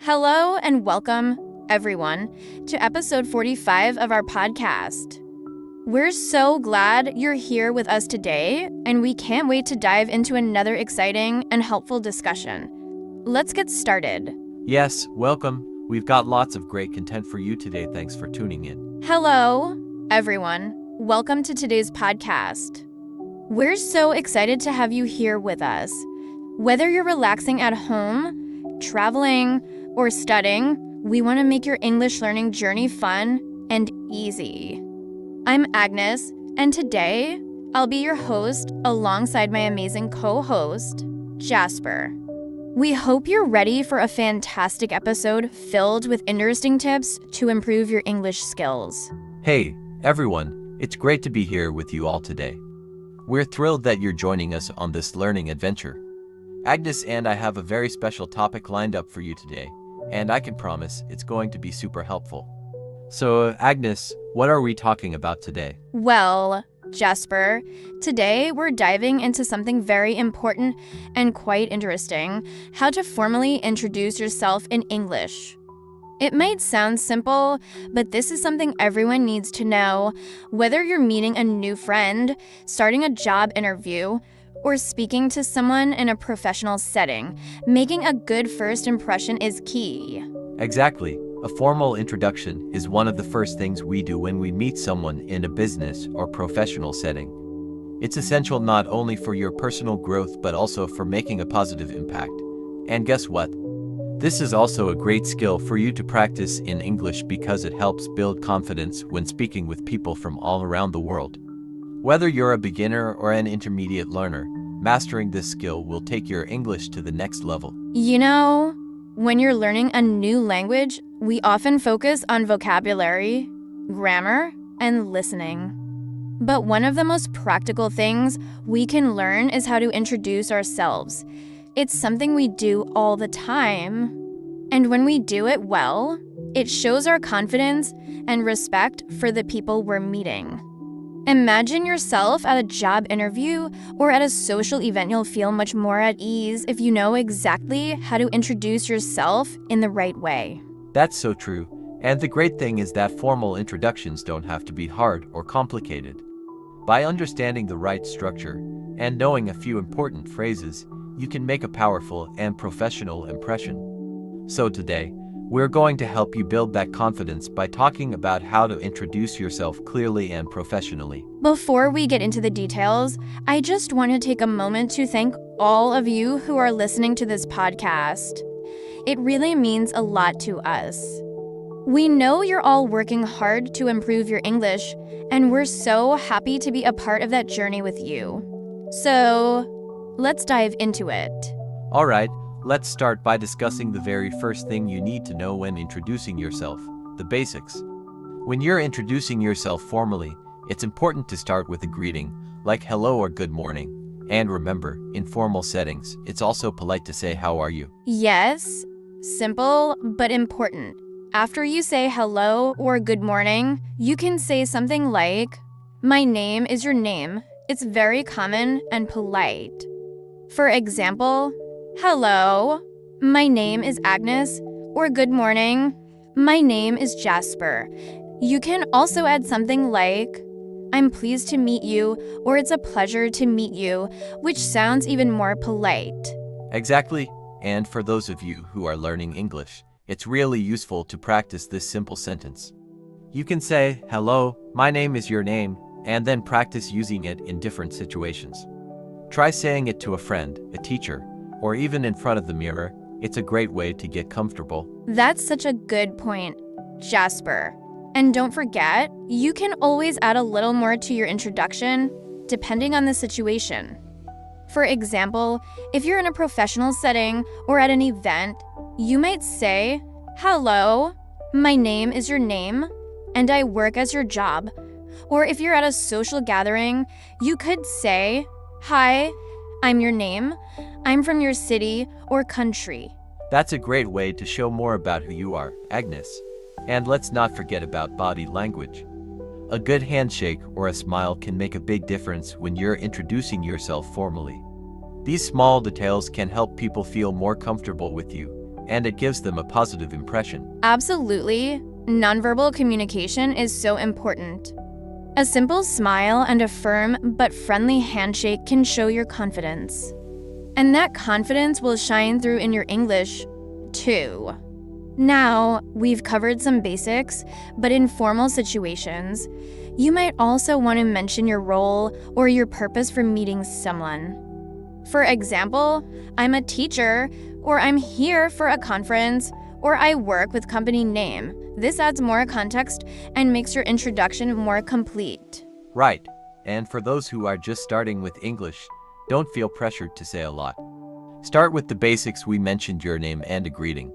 Hello and welcome, everyone, to episode 45 of our podcast. We're so glad you're here with us today, and we can't wait to dive into another exciting and helpful discussion. Let's get started. Yes, welcome. We've got lots of great content for you today. Thanks for tuning in. Hello, everyone. Welcome to today's podcast. We're so excited to have you here with us. Whether you're relaxing at home, traveling, or studying, we want to make your English learning journey fun and easy. I'm Agnes, and today I'll be your host alongside my amazing co-host, Jasper. We hope you're ready for a fantastic episode filled with interesting tips to improve your English skills. Hey, everyone. It's great to be here with you all today. We're thrilled that you're joining us on this learning adventure. Agnes and I have a very special topic lined up for you today, and I can promise it's going to be super helpful. So, Agnes, what are we talking about today? Well, Jasper, today we're diving into something very important and quite interesting: how to formally introduce yourself in English. It might sound simple, but this is something everyone needs to know, whether you're meeting a new friend, starting a job interview, or speaking to someone in a professional setting. Making a good first impression is key. Exactly. A formal introduction is one of the first things we do when we meet someone in a business or professional setting. It's essential not only for your personal growth but also for making a positive impact. And guess what? This is also a great skill for you to practice in English because it helps build confidence when speaking with people from all around the world. Whether you're a beginner or an intermediate learner, mastering this skill will take your English to the next level. You know, when you're learning a new language, we often focus on vocabulary, grammar, and listening. But one of the most practical things we can learn is how to introduce ourselves. It's something we do all the time. And when we do it well, it shows our confidence and respect for the people we're meeting. Imagine yourself at a job interview or at a social event. You'll feel much more at ease if you know exactly how to introduce yourself in the right way. That's so true. And the great thing is that formal introductions don't have to be hard or complicated. By understanding the right structure and knowing a few important phrases, you can make a powerful and professional impression. So today, we're going to help you build that confidence by talking about how to introduce yourself clearly and professionally. Before we get into the details, I just want to take a moment to thank all of you who are listening to this podcast. It really means a lot to us. We know you're all working hard to improve your English, and we're so happy to be a part of that journey with you. So, let's dive into it. All right. Let's start by discussing the very first thing you need to know when introducing yourself, the basics. When you're introducing yourself formally, it's important to start with a greeting, like hello or good morning. And remember, in formal settings, it's also polite to say how are you. Yes, simple but important. After you say hello or good morning, you can say something like, "My name is your name." It's very common and polite. For example, "Hello, my name is Agnes," or "Good morning, my name is Jasper." You can also add something like, "I'm pleased to meet you," or "It's a pleasure to meet you," which sounds even more polite. Exactly. And for those of you who are learning English, it's really useful to practice this simple sentence. You can say, "Hello, my name is your name," and then practice using it in different situations. Try saying it to a friend, a teacher, or even in front of the mirror. It's a great way to get comfortable. That's such a good point, Jasper. And don't forget, you can always add a little more to your introduction, depending on the situation. For example, if you're in a professional setting or at an event, you might say, "Hello, my name is your name, and I work as your job." Or if you're at a social gathering, you could say, "Hi, I'm your name. I'm from your city or country." That's a great way to show more about who you are, Agnes. And let's not forget about body language. A good handshake or a smile can make a big difference when you're introducing yourself formally. These small details can help people feel more comfortable with you, and it gives them a positive impression. Absolutely. Nonverbal communication is so important. A simple smile and a firm but friendly handshake can show your confidence. And that confidence will shine through in your English, too. Now, we've covered some basics, but in formal situations, you might also want to mention your role or your purpose for meeting someone. For example, I'm a teacher, or I'm here for a conference, or I work with company name. This adds more context and makes your introduction more complete. Right. And for those who are just starting with English, don't feel pressured to say a lot. Start with the basics we mentioned, your name and a greeting.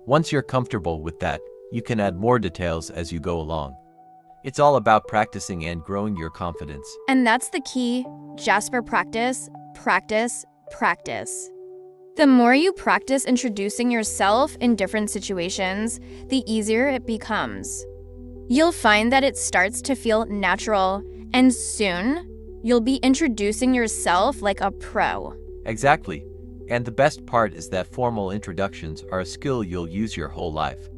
Once you're comfortable with that, you can add more details as you go along. It's all about practicing and growing your confidence. And that's the key. Jasper, practice, practice, practice. The more you practice introducing yourself in different situations, the easier it becomes. You'll find that it starts to feel natural, and soon, you'll be introducing yourself like a pro. Exactly. And the best part is that formal introductions are a skill you'll use your whole life.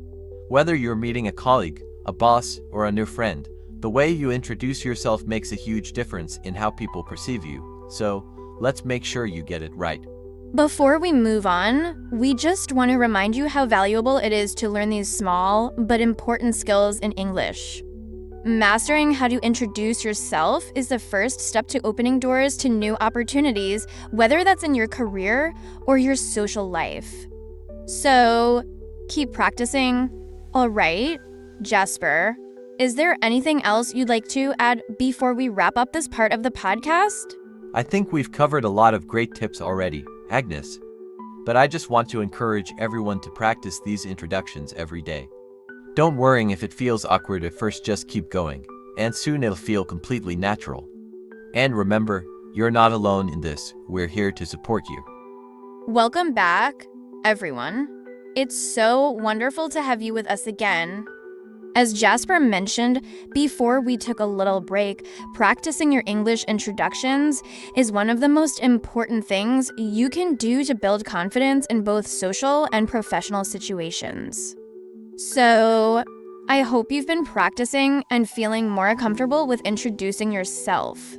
Whether you're meeting a colleague, a boss, or a new friend, the way you introduce yourself makes a huge difference in how people perceive you. So, let's make sure you get it right. Before we move on, we just want to remind you how valuable it is to learn these small but important skills in English. Mastering how to introduce yourself is the first step to opening doors to new opportunities, whether that's in your career or your social life. So, keep practicing. All right, Jasper, is there anything else you'd like to add before we wrap up this part of the podcast? I think we've covered a lot of great tips already, Agnes. But I just want to encourage everyone to practice these introductions every day. Don't worry if it feels awkward at first, just keep going, and soon it'll feel completely natural. And remember, you're not alone in this. We're here to support you. Welcome back, everyone. It's so wonderful to have you with us again. As Jasper mentioned before we took a little break, practicing your English introductions is one of the most important things you can do to build confidence in both social and professional situations. So, I hope you've been practicing and feeling more comfortable with introducing yourself.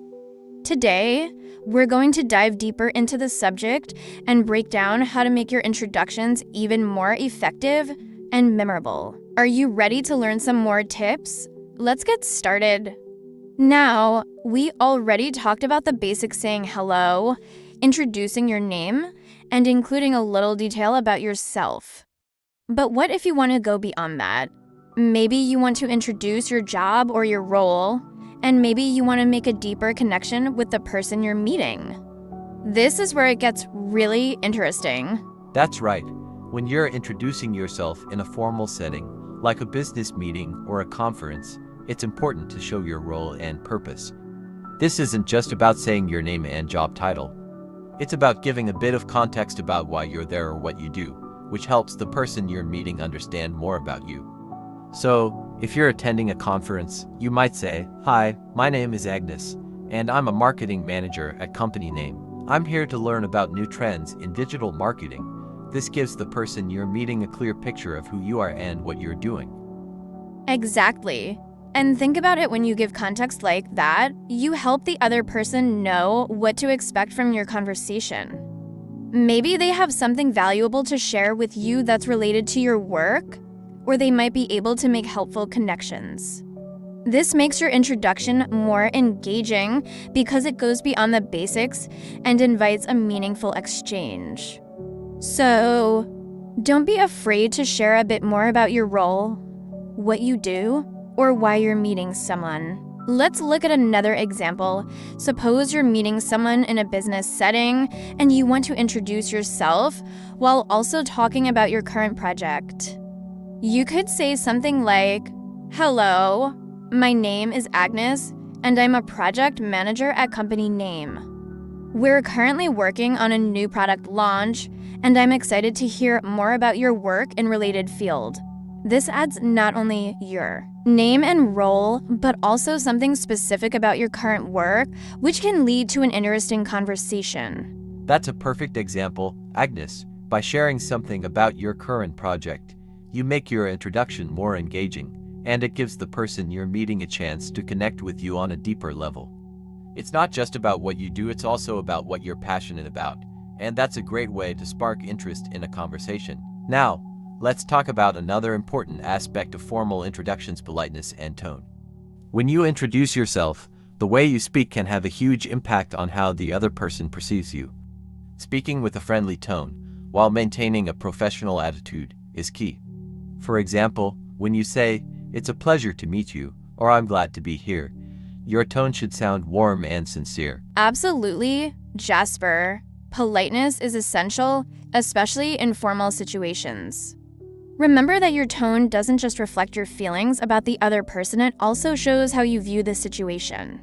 Today, we're going to dive deeper into the subject and break down how to make your introductions even more effective and memorable. Are you ready to learn some more tips? Let's get started. Now, we already talked about the basic saying hello, introducing your name, and including a little detail about yourself. But what if you want to go beyond that? Maybe you want to introduce your job or your role, and maybe you want to make a deeper connection with the person you're meeting. This is where it gets really interesting. That's right. When you're introducing yourself in a formal setting, like a business meeting or a conference, it's important to show your role and purpose. This isn't just about saying your name and job title. It's about giving a bit of context about why you're there or what you do, which helps the person you're meeting understand more about you. So, if you're attending a conference, you might say, "Hi, my name is Agnes, and I'm a marketing manager at company name. I'm here to learn about new trends in digital marketing." This gives the person you're meeting a clear picture of who you are and what you're doing. Exactly. And think about it, when you give context like that, you help the other person know what to expect from your conversation. Maybe they have something valuable to share with you that's related to your work, or they might be able to make helpful connections. This makes your introduction more engaging because it goes beyond the basics and invites a meaningful exchange. So, don't be afraid to share a bit more about your role, what you do, or why you're meeting someone. Let's look at another example. Suppose you're meeting someone in a business setting and you want to introduce yourself while also talking about your current project. You could say something like, "Hello, my name is Agnes, and I'm a project manager at company name. We're currently working on a new product launch, and I'm excited to hear more about your work in related field." This adds not only your name and role, but also something specific about your current work, which can lead to an interesting conversation. That's a perfect example, Agnes. By sharing something about your current project, you make your introduction more engaging, and it gives the person you're meeting a chance to connect with you on a deeper level. It's not just about what you do, it's also about what you're passionate about, and that's a great way to spark interest in a conversation. Now, let's talk about another important aspect of formal introductions: politeness and tone. When you introduce yourself, the way you speak can have a huge impact on how the other person perceives you. Speaking with a friendly tone, while maintaining a professional attitude, is key. For example, when you say, "It's a pleasure to meet you," or "I'm glad to be here," your tone should sound warm and sincere. Absolutely, Jasper. Politeness is essential, especially in formal situations. Remember that your tone doesn't just reflect your feelings about the other person, it also shows how you view the situation.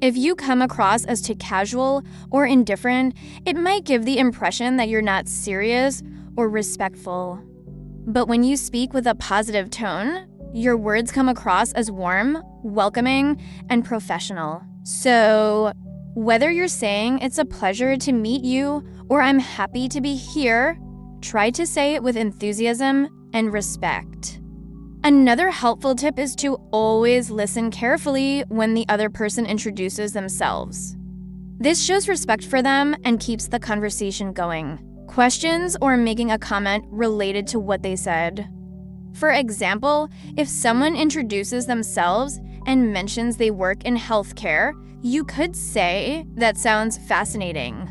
If you come across as too casual or indifferent, it might give the impression that you're not serious or respectful. But when you speak with a positive tone, your words come across as warm, welcoming, and professional. So, whether you're saying "it's a pleasure to meet you" or "I'm happy to be here," try to say it with enthusiasm and respect. Another helpful tip is to always listen carefully when the other person introduces themselves. This shows respect for them and keeps the conversation going. Questions or making a comment related to what they said. For example, if someone introduces themselves and mentions they work in healthcare, you could say, "That sounds fascinating.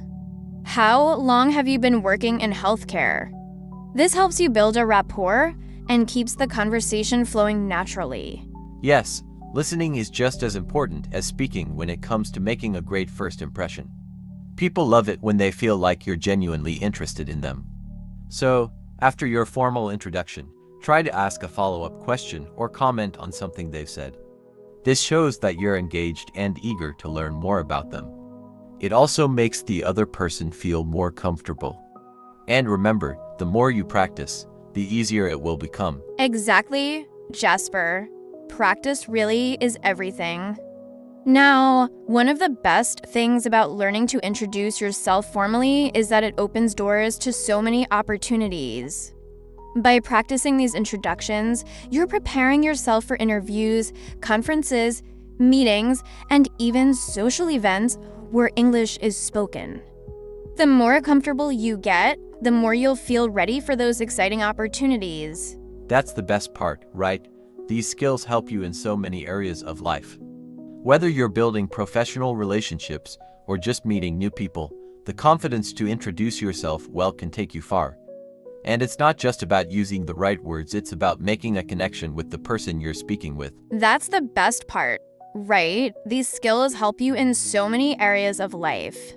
How long have you been working in healthcare?" This helps you build a rapport and keeps the conversation flowing naturally. Yes, listening is just as important as speaking when it comes to making a great first impression. People love it when they feel like you're genuinely interested in them. So, after your formal introduction, try to ask a follow-up question or comment on something they've said. This shows that you're engaged and eager to learn more about them. It also makes the other person feel more comfortable. And remember, the more you practice, the easier it will become. Exactly, Jasper. Practice really is everything. Now, one of the best things about learning to introduce yourself formally is that it opens doors to so many opportunities. By practicing these introductions, you're preparing yourself for interviews, conferences, meetings, and even social events where English is spoken. The more comfortable you get, the more you'll feel ready for those exciting opportunities. That's the best part, right? These skills help you in so many areas of life. Whether you're building professional relationships or just meeting new people, the confidence to introduce yourself well can take you far. And it's not just about using the right words, it's about making a connection with the person you're speaking with. That's the best part, right? These skills help you in so many areas of life.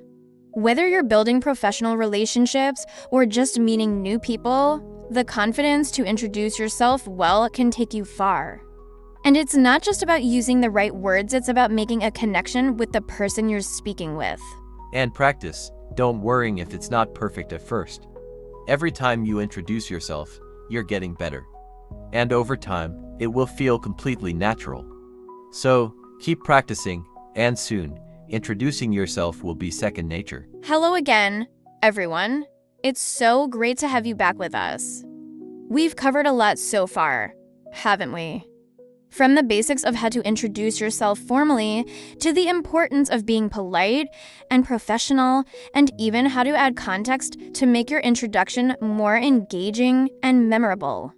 Whether you're building professional relationships or just meeting new people, the confidence to introduce yourself well can take you far. And it's not just about using the right words, it's about making a connection with the person you're speaking with. And practice. Don't worry if it's not perfect at first. Every time you introduce yourself, you're getting better. And over time, it will feel completely natural. So, keep practicing, and soon, introducing yourself will be second nature. Hello again, everyone. It's so great to have you back with us. We've covered a lot so far, haven't we? From the basics of how to introduce yourself formally to the importance of being polite and professional, and even how to add context to make your introduction more engaging and memorable.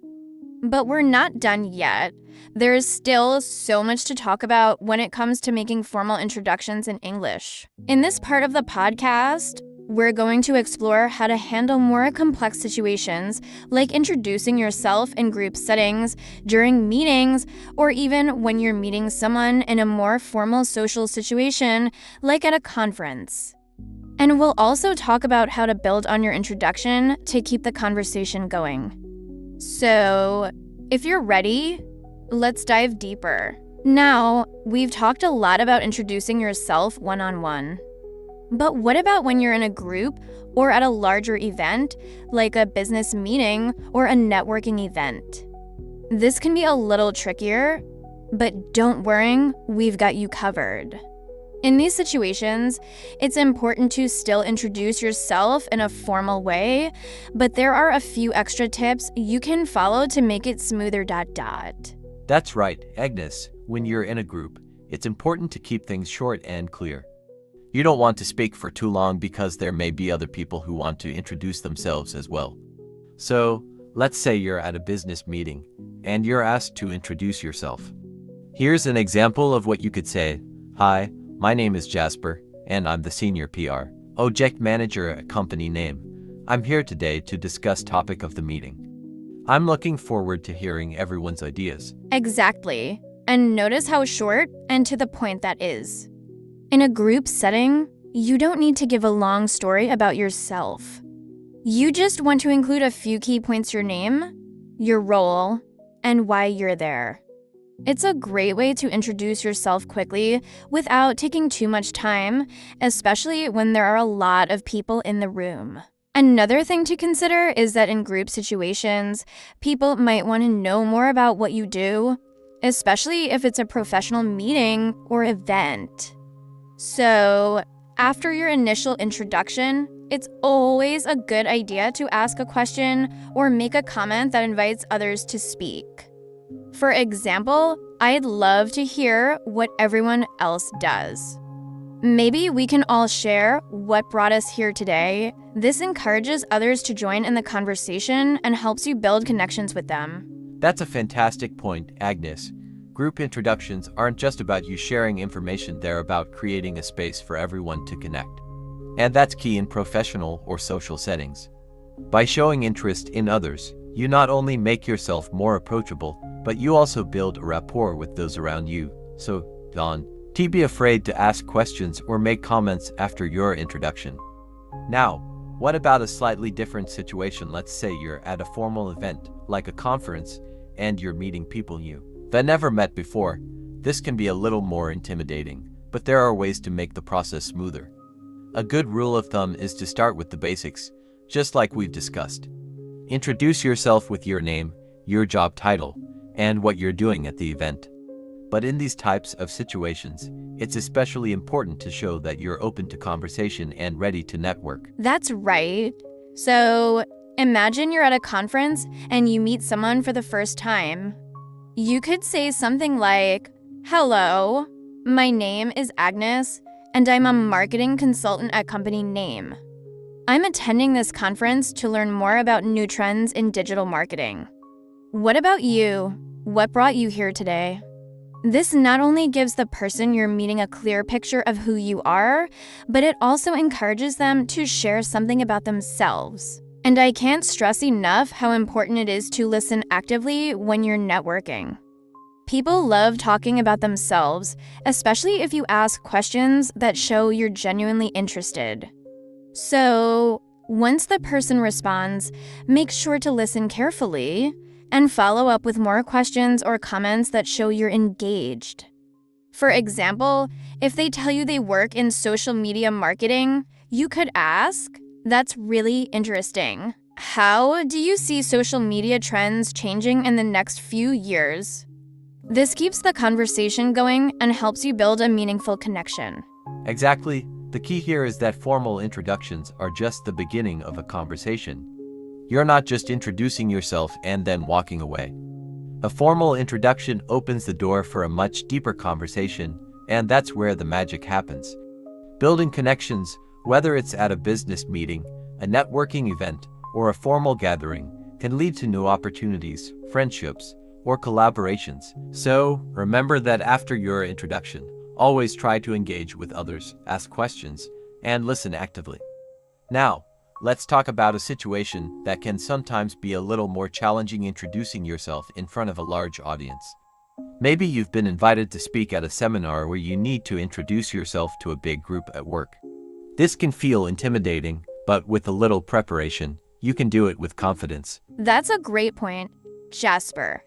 But we're not done yet. There is still so much to talk about when it comes to making formal introductions in English. In this part of the podcast, we're going to explore how to handle more complex situations, like introducing yourself in group settings, during meetings, or even when you're meeting someone in a more formal social situation, like at a conference. And we'll also talk about how to build on your introduction to keep the conversation going. So, if you're ready, let's dive deeper. Now, we've talked a lot about introducing yourself one-on-one. But what about when you're in a group or at a larger event, like a business meeting or a networking event? This can be a little trickier, but don't worry, we've got you covered. In these situations, it's important to still introduce yourself in a formal way, but there are a few extra tips you can follow to make it smoother. That's right, Agnes. When you're in a group, it's important to keep things short and clear. You don't want to speak for too long because there may be other people who want to introduce themselves as well. So, let's say you're at a business meeting and you're asked to introduce yourself. Here's an example of what you could say. Hi, my name is Jasper, and I'm the senior PR project manager at company name. I'm here today to discuss topic of the meeting. I'm looking forward to hearing everyone's ideas. Exactly. And notice how short and to the point that is. In a group setting, you don't need to give a long story about yourself. You just want to include a few key points: your name, your role, and why you're there. It's a great way to introduce yourself quickly without taking too much time, especially when there are a lot of people in the room. Another thing to consider is that in group situations, people might want to know more about what you do, especially if it's a professional meeting or event. So, after your initial introduction, it's always a good idea to ask a question or make a comment that invites others to speak. For example, I'd love to hear what everyone else does. Maybe we can all share what brought us here today. This encourages others to join in the conversation and helps you build connections with them. That's a fantastic point, Agnes. Group introductions aren't just about you sharing information, they're about creating a space for everyone to connect. And that's key in professional or social settings. By showing interest in others, you not only make yourself more approachable, but you also build a rapport with those around you. So, don't be afraid to ask questions or make comments after your introduction. Now, what about a slightly different situation? Let's say you're at a formal event, like a conference, and you're meeting people you that never met before. This can be a little more intimidating, but there are ways to make the process smoother. A good rule of thumb is to start with the basics, just like we've discussed. Introduce yourself with your name, your job title, and what you're doing at the event. But in these types of situations, it's especially important to show that you're open to conversation and ready to network. That's right. So, imagine you're at a conference and you meet someone for the first time. You could say something like, "Hello, my name is Agnes, and I'm a marketing consultant at company name. I'm attending this conference to learn more about new trends in digital marketing. What about you? What brought you here today?" This not only gives the person you're meeting a clear picture of who you are, but it also encourages them to share something about themselves. And I can't stress enough how important it is to listen actively when you're networking. People love talking about themselves, especially if you ask questions that show you're genuinely interested. So, once the person responds, make sure to listen carefully and follow up with more questions or comments that show you're engaged. For example, if they tell you they work in social media marketing, you could ask, "That's really interesting. How do you see social media trends changing in the next few years?" This keeps the conversation going and helps you build a meaningful connection. Exactly. The key here is that formal introductions are just the beginning of a conversation. You're not just introducing yourself and then walking away. A formal introduction opens the door for a much deeper conversation, and that's where the magic happens. Building connections, whether it's at a business meeting, a networking event, or a formal gathering, can lead to new opportunities, friendships, or collaborations. So, remember that after your introduction, always try to engage with others, ask questions, and listen actively. Now, let's talk about a situation that can sometimes be a little more challenging: introducing yourself in front of a large audience. Maybe you've been invited to speak at a seminar where you need to introduce yourself to a big group at work. This can feel intimidating, but with a little preparation, you can do it with confidence. That's a great point, Jasper.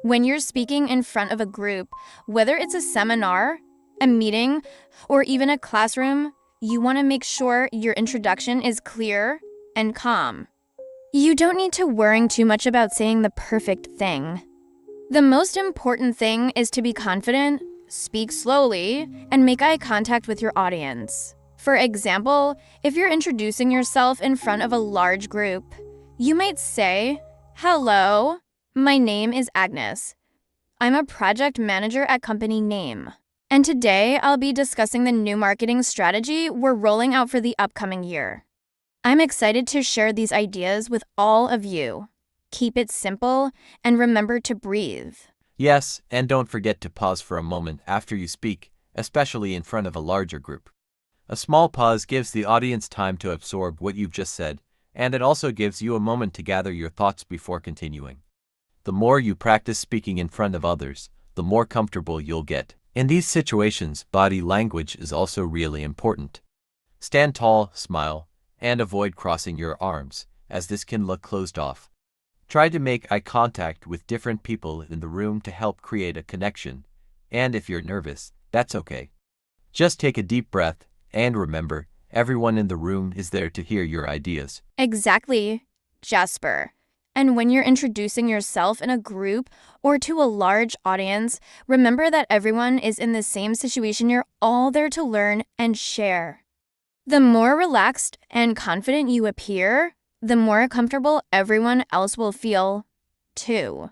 When you're speaking in front of a group, whether it's a seminar, a meeting, or even a classroom, you want to make sure your introduction is clear and calm. You don't need to worry too much about saying the perfect thing. The most important thing is to be confident speak slowly, and make eye contact with your audience. For example, if you're introducing yourself in front of a large group, you might say, "Hello, my name is Agnes. I'm a project manager at company name. And today I'll be discussing the new marketing strategy we're rolling out for the upcoming year. I'm excited to share these ideas with all of you. Keep it simple and remember to breathe." Yes, and don't forget to pause for a moment after you speak, especially in front of a larger group. A small pause gives the audience time to absorb what you've just said, and it also gives you a moment to gather your thoughts before continuing. The more you practice speaking in front of others, the more comfortable you'll get. In these situations, body language is also really important. Stand tall, smile, and avoid crossing your arms, as this can look closed off. Try to make eye contact with different people in the room to help create a connection, and if you're nervous, that's okay. Just take a deep breath, and remember, everyone in the room is there to hear your ideas. Exactly, Jasper. And when you're introducing yourself in a group or to a large audience, remember that everyone is in the same situation. You're all there to learn and share. The more relaxed and confident you appear, the more comfortable everyone else will feel, too.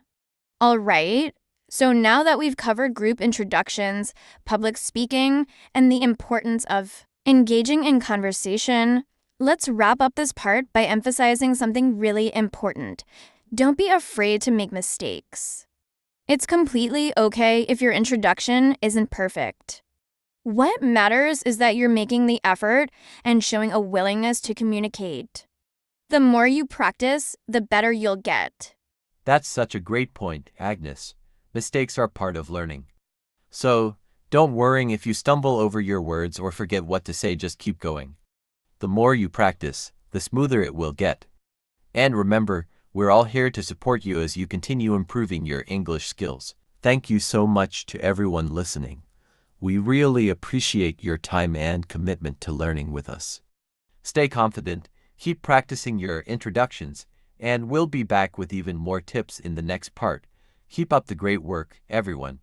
All right, so now that we've covered group introductions, public speaking, and the importance of engaging in conversation, let's wrap up this part by emphasizing something really important. Don't be afraid to make mistakes. It's completely okay if your introduction isn't perfect. What matters is that you're making the effort and showing a willingness to communicate. The more you practice, the better you'll get. That's such a great point, Agnes. Mistakes are part of learning. So, don't worry if you stumble over your words or forget what to say, just keep going. The more you practice, the smoother it will get. And remember, we're all here to support you as you continue improving your English skills. Thank you so much to everyone listening. We really appreciate your time and commitment to learning with us. Stay confident, keep practicing your introductions, and we'll be back with even more tips in the next part. Keep up the great work, everyone.